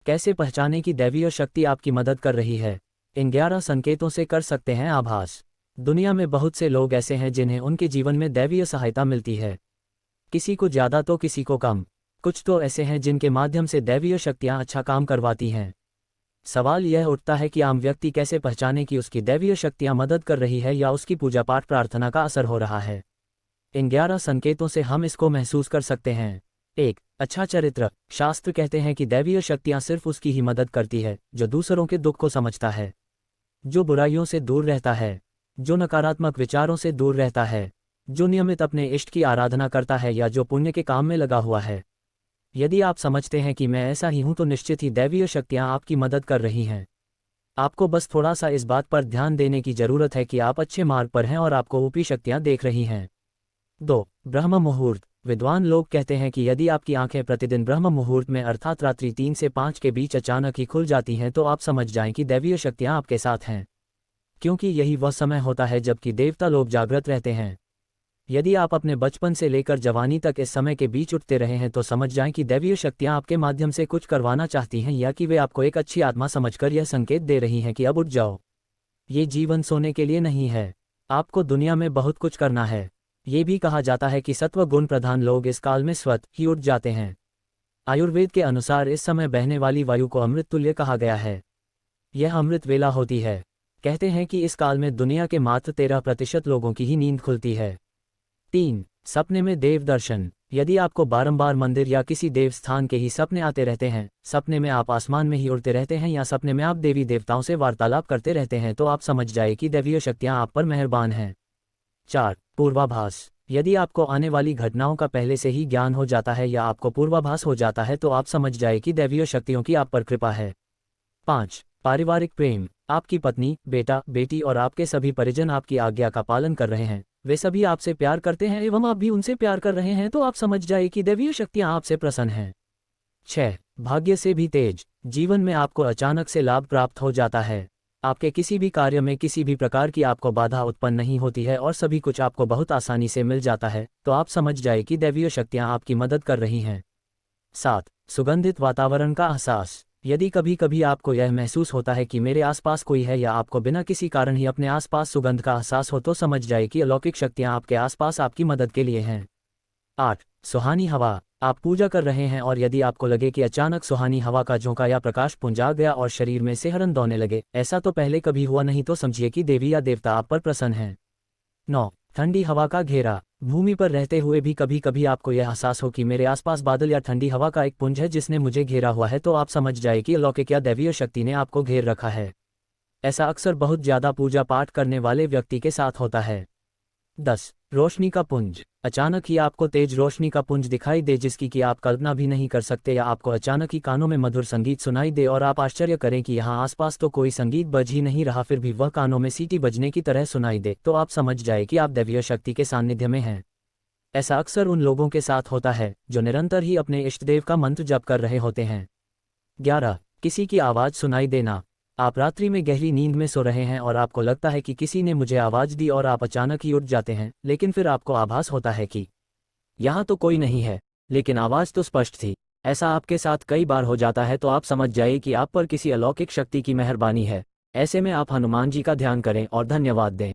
कैसे पहचाने कि दैवीय शक्ति आपकी मदद कर रही है? इन 11 संकेतों से कर सकते हैं आभास। दुनिया में बहुत से लोग ऐसे हैं जिन्हें उनके जीवन में दैवीय सहायता मिलती है। किसी को ज़्यादा तो किसी को कम। कुछ तो ऐसे हैं जिनके माध्यम से दैवीय शक्तियाँ अच्छा काम करवाती हैं। सवाल यह उठता है कि आम व्यक्ति कैसे पहचाने कि उसकी दैवीय शक्तियाँ मदद कर रही है या उसकी पूजा पाठ प्रार्थना का असर हो रहा है। इन 11 संकेतों से हम इसको महसूस कर सकते हैं। 1. अच्छा चरित्र। शास्त्र कहते हैं कि दैवीय शक्तियाँ सिर्फ उसकी ही मदद करती है जो दूसरों के दुख को समझता है, जो बुराइयों से दूर रहता है, जो नकारात्मक विचारों से दूर रहता है, जो नियमित अपने इष्ट की आराधना करता है या जो पुण्य के काम में लगा हुआ है। यदि आप समझते हैं कि मैं ऐसा ही हूं तो निश्चित ही दैवीय शक्तियां आपकी मदद कर रही हैं। आपको बस थोड़ा सा इस बात पर ध्यान देने की जरूरत है कि आप अच्छे मार्ग पर हैं और आपको ऊपरी शक्तियां देख रही हैं। 2. ब्रह्म मुहूर्त। विद्वान लोग कहते हैं कि यदि आपकी आंखें प्रतिदिन ब्रह्म मुहूर्त में अर्थात रात्रि 3 से 5 के बीच अचानक ही खुल जाती हैं तो आप समझ जाएं कि दैवीय शक्तियां आपके साथ हैं, क्योंकि यही वह समय होता है जबकि देवता लोग जागृत रहते हैं। यदि आप अपने बचपन से लेकर जवानी तक इस समय के बीच उठते रहे हैं तो समझ जाएं कि दैवीय शक्तियां आपके माध्यम से कुछ करवाना चाहती हैं या कि वे आपको एक अच्छी आत्मा समझकर यह संकेत दे रही हैं कि अब उठ जाओ। ये जीवन सोने के लिए नहीं है, आपको दुनिया में बहुत कुछ करना है। ये भी कहा जाता है कि सत्व गुण प्रधान लोग इस काल में स्वतः ही उठ जाते हैं। आयुर्वेद के अनुसार इस समय बहने वाली वायु को अमृत तुल्य कहा गया है। यह अमृत वेला होती है। कहते हैं कि इस काल में दुनिया के मात्र 13% लोगों की ही नींद खुलती है। 3. सपने में देव दर्शन। यदि आपको बारंबार मंदिर या किसी देव स्थान के ही सपने आते रहते हैं, सपने में आप आसमान में ही उड़ते रहते हैं या सपने में आप देवी देवताओं से वार्तालाप करते रहते हैं तो आप समझ जाए कि दैवीय शक्तियां आप पर मेहरबान हैं। 4. पूर्वाभास। यदि आपको आने वाली घटनाओं का पहले से ही ज्ञान हो जाता है या आपको पूर्वाभास हो जाता है तो आप समझ जाए कि दैवीय शक्तियों की आप पर कृपा है। 5. पारिवारिक प्रेम। आपकी पत्नी, बेटा, बेटी और आपके सभी परिजन आपकी आज्ञा का पालन कर रहे हैं, वे सभी आपसे प्यार करते हैं एवं आप भी उनसे प्यार कर रहे हैं तो आप समझ जाए कि दैवीय शक्तियां आपसे प्रसन्न हैं। 6. भाग्य से भी तेज। जीवन में आपको अचानक से लाभ प्राप्त हो जाता है। आपके किसी भी कार्य में किसी भी प्रकार की आपको बाधा उत्पन्न नहीं होती है और सभी कुछ आपको बहुत आसानी से मिल जाता है तो आप समझ जाए कि दैवीय शक्तियां आपकी मदद कर रही हैं। 7. सुगंधित वातावरण का एहसास। यदि कभी कभी आपको यह महसूस होता है कि मेरे आसपास कोई है या आपको बिना किसी कारण ही अपने आसपास सुगंध का एहसास हो तो समझ जाए कि अलौकिक शक्तियां आपके आसपास आपकी मदद के लिए हैं। 8. सुहानी हवा। आप पूजा कर रहे हैं और यदि आपको लगे कि अचानक सुहानी हवा का झोंका या प्रकाश पुंज आ गया और शरीर में सिहरन दौड़ने लगे, ऐसा तो पहले कभी हुआ नहीं तो समझिए कि देवी या देवता आप पर प्रसन्न हैं। 9. ठंडी हवा का घेरा। भूमि पर रहते हुए भी कभी कभी आपको यह एहसास हो कि मेरे आसपास बादल या ठंडी हवा का एक पुंज है जिसने मुझे घेरा हुआ है तो आप समझ जाए कि अलौकिक या दैवीय शक्ति ने आपको घेर रखा है। ऐसा अक्सर बहुत ज़्यादा पूजा पाठ करने वाले व्यक्ति के साथ होता है। 10. रोशनी का पुंज। अचानक ही आपको तेज रोशनी का पुंज दिखाई दे जिसकी कि आप कल्पना भी नहीं कर सकते या आपको अचानक ही कानों में मधुर संगीत सुनाई दे और आप आश्चर्य करें कि यहाँ आसपास तो कोई संगीत बज ही नहीं रहा फिर भी वह कानों में सीटी बजने की तरह सुनाई दे तो आप समझ जाए कि आप दैवीय शक्ति के सानिध्य में हैं। ऐसा अक्सर उन लोगों के साथ होता है जो निरंतर ही अपने इष्टदेव का मंत्र जप कर रहे होते हैं। 11. किसी की आवाज़ सुनाई देना। आप रात्रि में गहरी नींद में सो रहे हैं और आपको लगता है कि किसी ने मुझे आवाज़ दी और आप अचानक ही उठ जाते हैं, लेकिन फिर आपको आभास होता है कि यहाँ तो कोई नहीं है, लेकिन आवाज़ तो स्पष्ट थी। ऐसा आपके साथ कई बार हो जाता है तो आप समझ जाइए कि आप पर किसी अलौकिक शक्ति की मेहरबानी है। ऐसे में आप हनुमान जी का ध्यान करें और धन्यवाद दें।